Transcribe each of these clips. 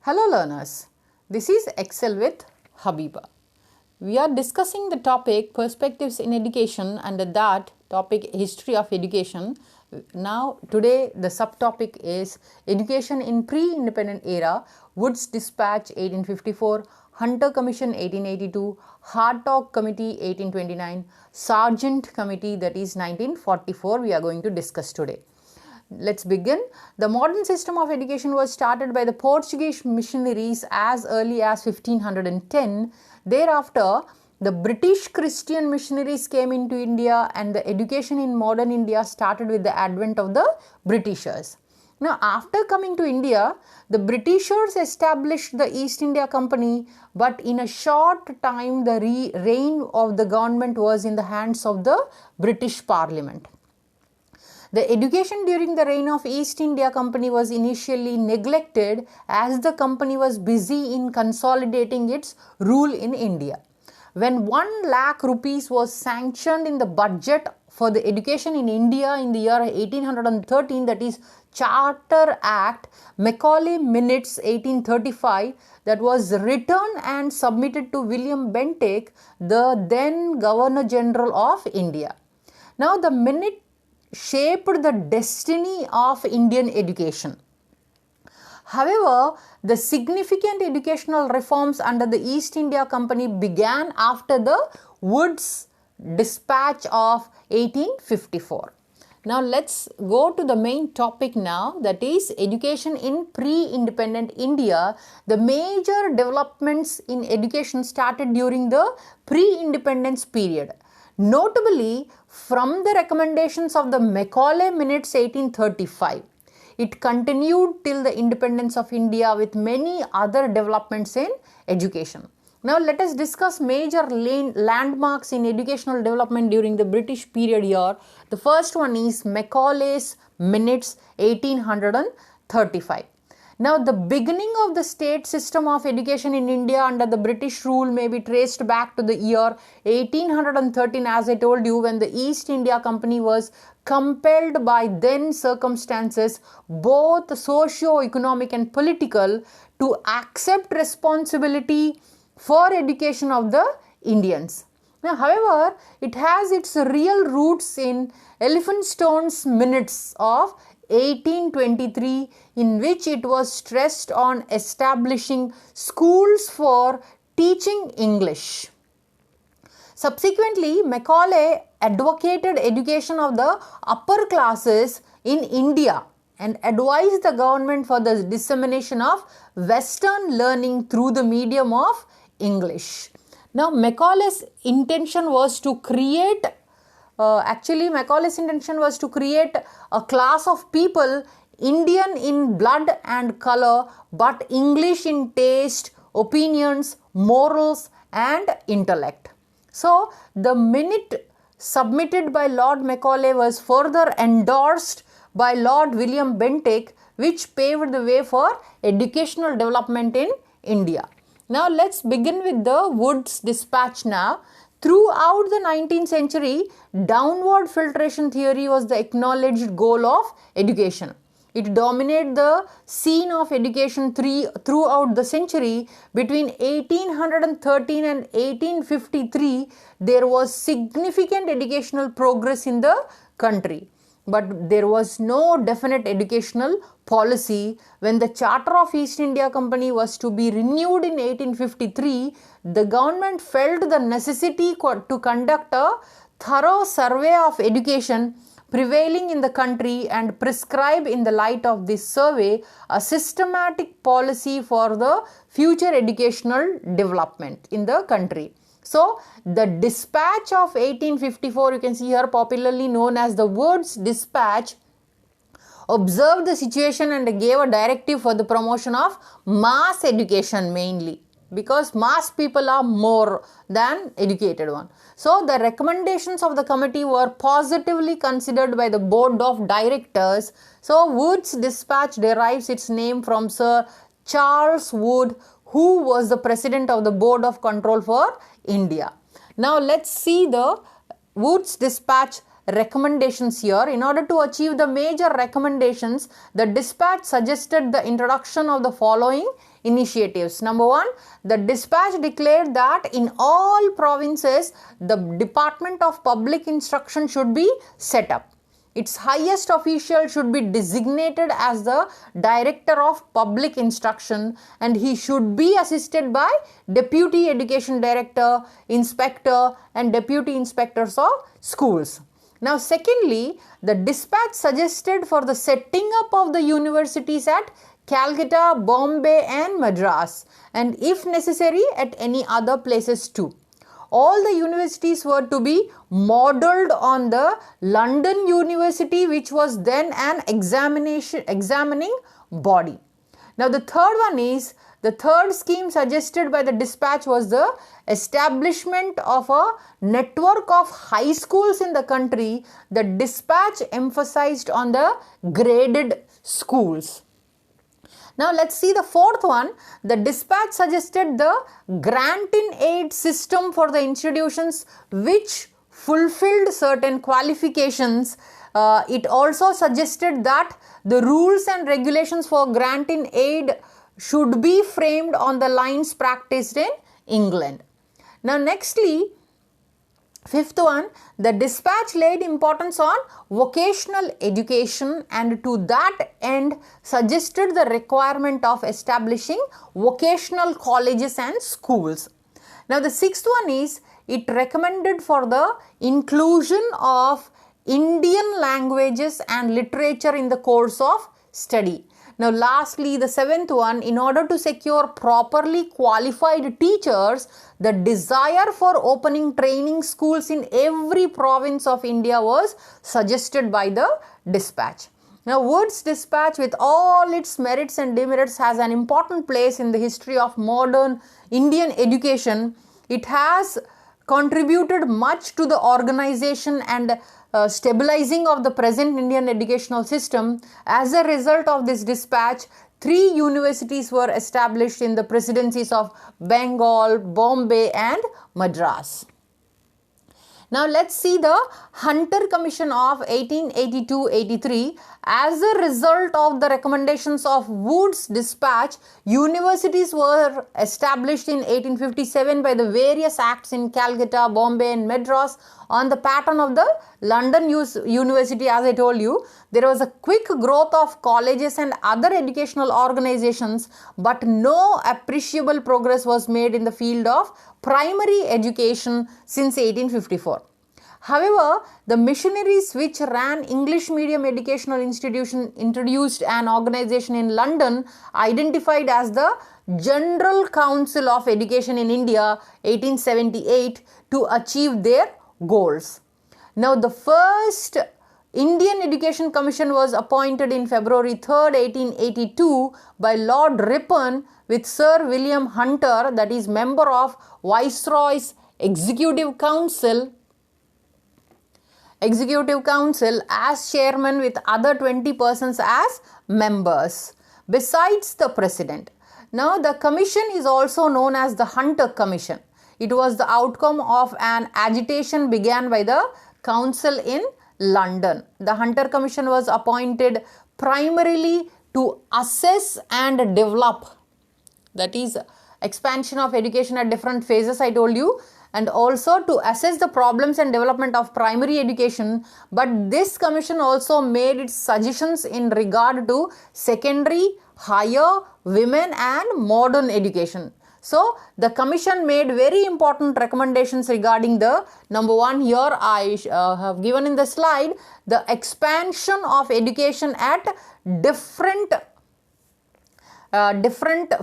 Hello learners, this is Excel with Habeeba. We are discussing the topic perspectives in education, and that topic history of education. Now today the subtopic is education in pre-independent era, Woods Dispatch 1854, Hunter Commission 1882, Hartog Committee 1829, Sargent Committee that is 1944 we are going to discuss today. Let's begin. The modern system of education was started by the Portuguese missionaries as early as 1510. Thereafter, the British Christian missionaries came into India, and the education in modern India started with the advent of the Britishers. Now, after coming to India, the Britishers established the East India Company, but in a short time, the reign of the government was in the hands of the British Parliament. The education during the reign of East India Company was initially neglected as the company was busy in consolidating its rule in India. When 1 lakh rupees was sanctioned in the budget for the education in India in the year 1813, that is Charter Act, Macaulay Minutes 1835, that was written and submitted to William Bentinck, the then Governor General of India. Now the minute shaped the destiny of Indian education. However, the significant educational reforms under the East India Company began after the Woods Dispatch of 1854. Now let's go to the main topic now, that is education in pre-independent India. The major developments in education started during the pre-independence period. Notably, from the recommendations of the Macaulay Minutes 1835, it continued till the independence of India with many other developments in education. Now let us discuss major landmarks in educational development during the British period here. The first one is Macaulay's Minutes 1835. Now, the beginning of the state system of education in India under the British rule may be traced back to the year 1813, as I told you, when the East India Company was compelled by then circumstances, both socio-economic and political, to accept responsibility for education of the Indians. Now, however, it has its real roots in Elphinstone's Minutes of 1823, in which it was stressed on establishing schools for teaching English. Subsequently, Macaulay advocated education of the upper classes in India and advised the government for the dissemination of Western learning through the medium of English. Now, Macaulay's intention was to create Macaulay's intention was to create a class of people Indian in blood and color, but English in taste, opinions, morals and intellect. So, the minute submitted by Lord Macaulay was further endorsed by Lord William Bentinck, which paved the way for educational development in India. Now, let's begin with the Woods Dispatch now. Throughout the 19th century, downward filtration theory was the acknowledged goal of education. It dominated the scene of education throughout the century. Between 1813 and 1853, there was significant educational progress in the country. But there was no definite educational policy. When the Charter of East India Company was to be renewed in 1853, the government felt the necessity to conduct a thorough survey of education prevailing in the country and prescribe in the light of this survey a systematic policy for the future educational development in the country. So, the dispatch of 1854, you can see here, popularly known as the Woods Dispatch, observed the situation and gave a directive for the promotion of mass education mainly, because mass people are more than educated one. So, the recommendations of the committee were positively considered by the board of directors. So, Woods Dispatch derives its name from Sir Charles Wood, who was the president of the Board of Control for India. Now, let's see the Woods Dispatch recommendations here. In order to achieve the major recommendations, the dispatch suggested the introduction of the following initiatives. Number one, the dispatch declared that in all provinces, the Department of Public Instruction should be set up. Its highest official should be designated as the Director of Public Instruction, and he should be assisted by Deputy Education Director, Inspector, and Deputy Inspectors of Schools. Now, secondly, the dispatch suggested for the setting up of the universities at Calcutta, Bombay, and Madras, and if necessary at any other places too. All the universities were to be modelled on the London University, which was then an examining body. Now, the third scheme suggested by the dispatch was the establishment of a network of high schools in the country. The dispatch emphasized on the graded schools. Now, let's see the fourth one. The dispatch suggested the grant-in-aid system for the institutions which fulfilled certain qualifications. It also suggested that the rules and regulations for grant-in-aid should be framed on the lines practiced in England. Now, nextly, fifth one, the dispatch laid importance on vocational education and to that end suggested the requirement of establishing vocational colleges and schools. Now, the sixth one is it recommended for the inclusion of Indian languages and literature in the course of study. Now, lastly, the seventh one, in order to secure properly qualified teachers, the desire for opening training schools in every province of India was suggested by the dispatch. Now, Wood's dispatch, with all its merits and demerits, has an important place in the history of modern Indian education. It has contributed much to the organization and stabilizing of the present Indian educational system. As a result of this dispatch, 3 universities were established in the presidencies of Bengal, Bombay, and Madras. Now, let's see the Hunter Commission of 1882-83. As a result of the recommendations of Wood's dispatch, universities were established in 1857 by the various acts in Calcutta, Bombay, and Madras on the pattern of the London University. As I told you, there was a quick growth of colleges and other educational organizations, but no appreciable progress was made in the field of primary education since 1854. However, the missionaries which ran English medium educational institution introduced an organization in London identified as the General Council of Education in India 1878 to achieve their goals. Now, the first Indian Education Commission was appointed in February 3rd, 1882 by Lord Ripon with Sir William Hunter, that is member of Viceroy's Executive Council as chairman with other 20 persons as members besides the president. Now, the commission is also known as the Hunter Commission. It was the outcome of an agitation began by the council in London. The Hunter Commission was appointed primarily to assess and develop, that is expansion of education at different phases I told you, and also to assess the problems and development of primary education. But this commission also made its suggestions in regard to secondary, higher, women and modern education. So, the commission made very important recommendations regarding the number one here I have given in the slide, the expansion of education at different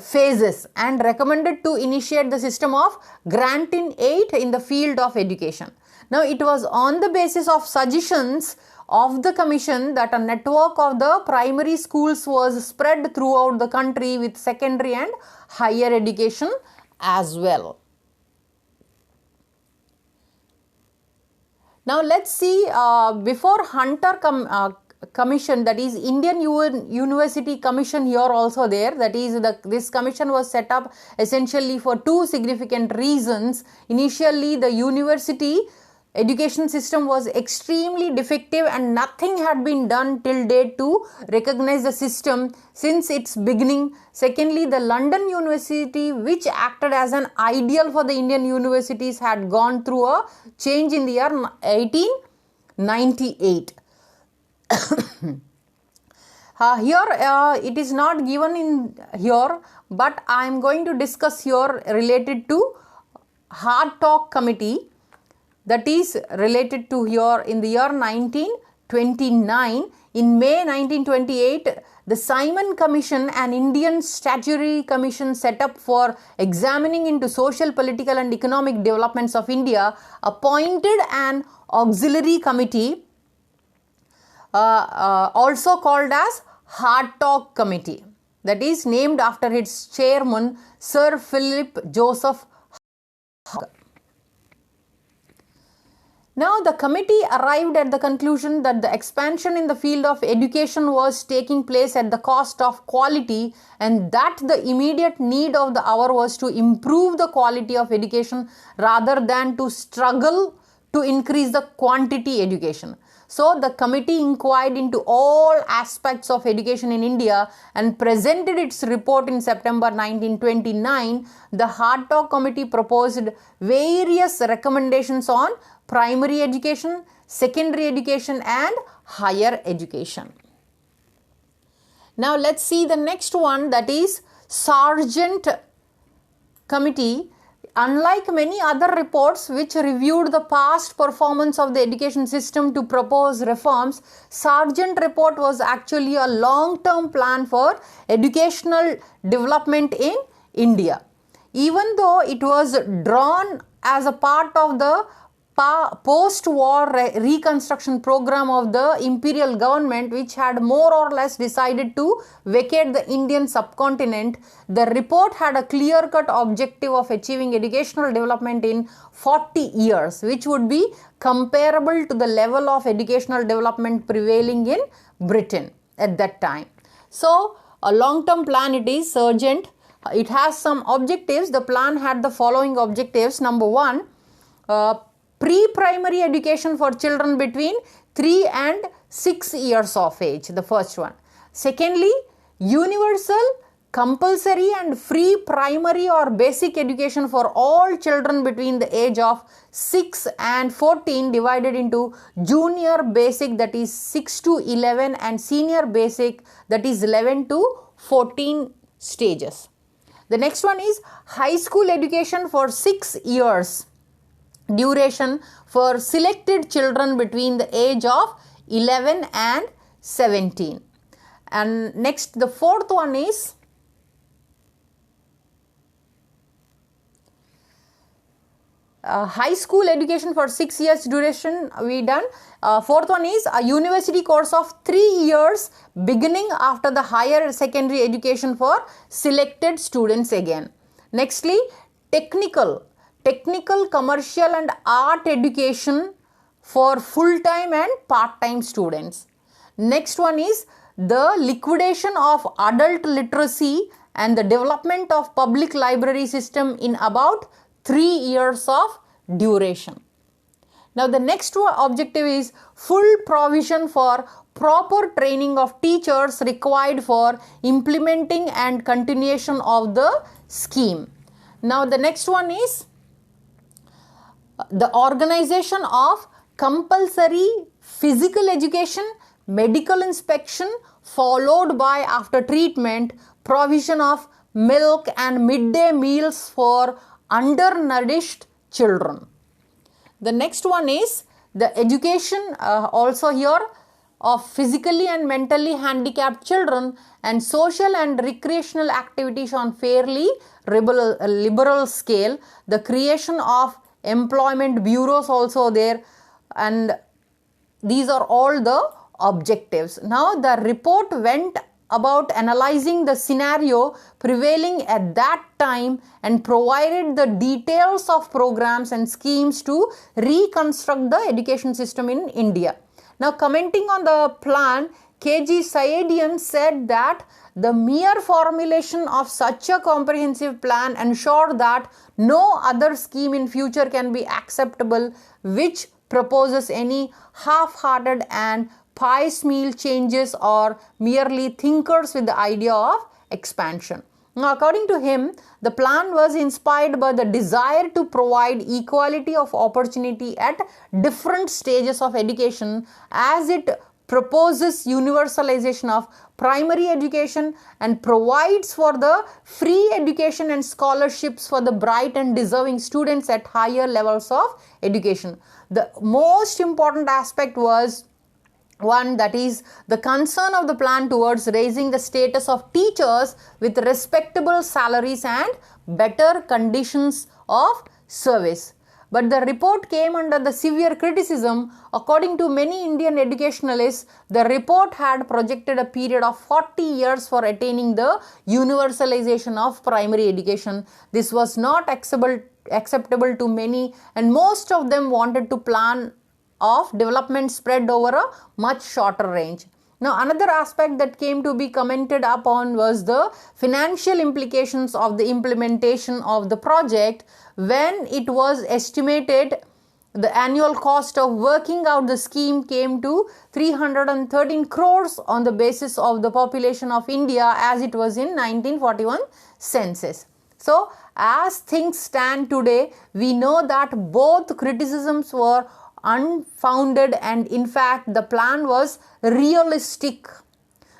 phases, and recommended to initiate the system of grant-in-aid in the field of education. Now, it was on the basis of suggestions of the commission that a network of the primary schools was spread throughout the country with secondary and higher education as well. Now, let's see before Hunter Commission, that is Indian University Commission here also there, that is this commission was set up essentially for 2 significant reasons. Initially, the university education system was extremely defective and nothing had been done till date to recognize the system since its beginning. Secondly, the London University, which acted as an ideal for the Indian universities, had gone through a change in the year 1898. Here it is not given in here, but I am going to discuss here related to Hard Talk Committee, that is related to here in the year 1929. In May 1928, the Simon Commission, an Indian statutory commission set up for examining into social, political and economic developments of India, appointed an auxiliary committee also called as Hard Talk Committee, that is named after its chairman Sir Philip Joseph. Now the committee arrived at the conclusion that the expansion in the field of education was taking place at the cost of quality, and that the immediate need of the hour was to improve the quality of education rather than to struggle to increase the quantity education. So the committee inquired into all aspects of education in India and presented its report in September 1929. The Hard Talk Committee proposed various recommendations on primary education, secondary education and higher education. Now let's see the next one, that is Sargent Committee. Unlike many other reports which reviewed the past performance of the education system to propose reforms, Sargent report was actually a long-term plan for educational development in India. Even though it was drawn as a part of the post-war reconstruction program of the imperial government, which had more or less decided to vacate the Indian subcontinent, the report had a clear-cut objective of achieving educational development in 40 years, which would be comparable to the level of educational development prevailing in Britain at that time. So, a long-term plan it is, Sargent. It has some objectives. The plan had the following objectives. Number one, pre-primary education for children between 3 and 6 years of age, the first one. Secondly, universal, compulsory and free primary or basic education for all children between the age of 6 and 14, divided into junior basic, that is 6 to 11, and senior basic, that is 11 to 14 stages. The next one is high school education for 6 years duration for selected children between the age of 11 and 17. And next, the fourth one is high school education for 6 years duration we done. Fourth one is a university course of 3 years beginning after the higher secondary education for selected students again. Nextly, technical, commercial and art education for full-time and part-time students. Next one is the liquidation of adult literacy and the development of public library system in about 3 years of duration. Now the next objective is full provision for proper training of teachers required for implementing and continuation of the scheme. Now the next one is the organization of compulsory physical education, medical inspection followed by after treatment, provision of milk and midday meals for undernourished children. The next one is the education also here of physically and mentally handicapped children and social and recreational activities on fairly liberal scale. The creation of employment bureaus also there, and these are all the objectives. Now the report went about analyzing the scenario prevailing at that time and provided the details of programs and schemes to reconstruct the education system in India. Now commenting on the plan, K.G. Sayedian said that the mere formulation of such a comprehensive plan ensured that no other scheme in future can be acceptable which proposes any half-hearted and piecemeal changes or merely thinkers with the idea of expansion. Now, according to him, the plan was inspired by the desire to provide equality of opportunity at different stages of education, as it proposes universalization of primary education and provides for the free education and scholarships for the bright and deserving students at higher levels of education. The most important aspect was one, that is the concern of the plan towards raising the status of teachers with respectable salaries and better conditions of service. But the report came under the severe criticism. According to many Indian educationalists, the report had projected a period of 40 years for attaining the universalization of primary education. This was not acceptable to many, and most of them wanted to plan of development spread over a much shorter range. Now, another aspect that came to be commented upon was the financial implications of the implementation of the project. When it was estimated, the annual cost of working out the scheme came to 313 crores on the basis of the population of India as it was in 1941 census. So, as things stand today, we know that both criticisms were unfounded, and in fact the plan was realistic.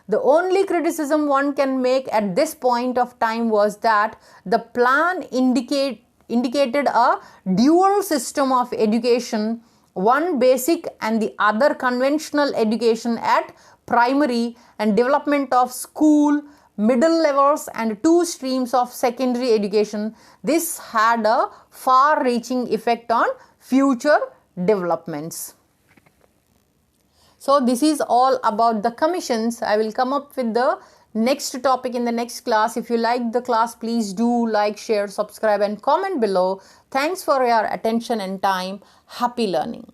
The only criticism one can make at this point of time was that the plan indicated a dual system of education, one basic and the other conventional education at primary, and development of school, middle levels, and two streams of secondary education. This had a far-reaching effect on future developments. So this is all about the commissions. I will come up with the next topic in the next class. If you like the class, please do like, share, subscribe and comment below. Thanks for your attention and time. Happy learning.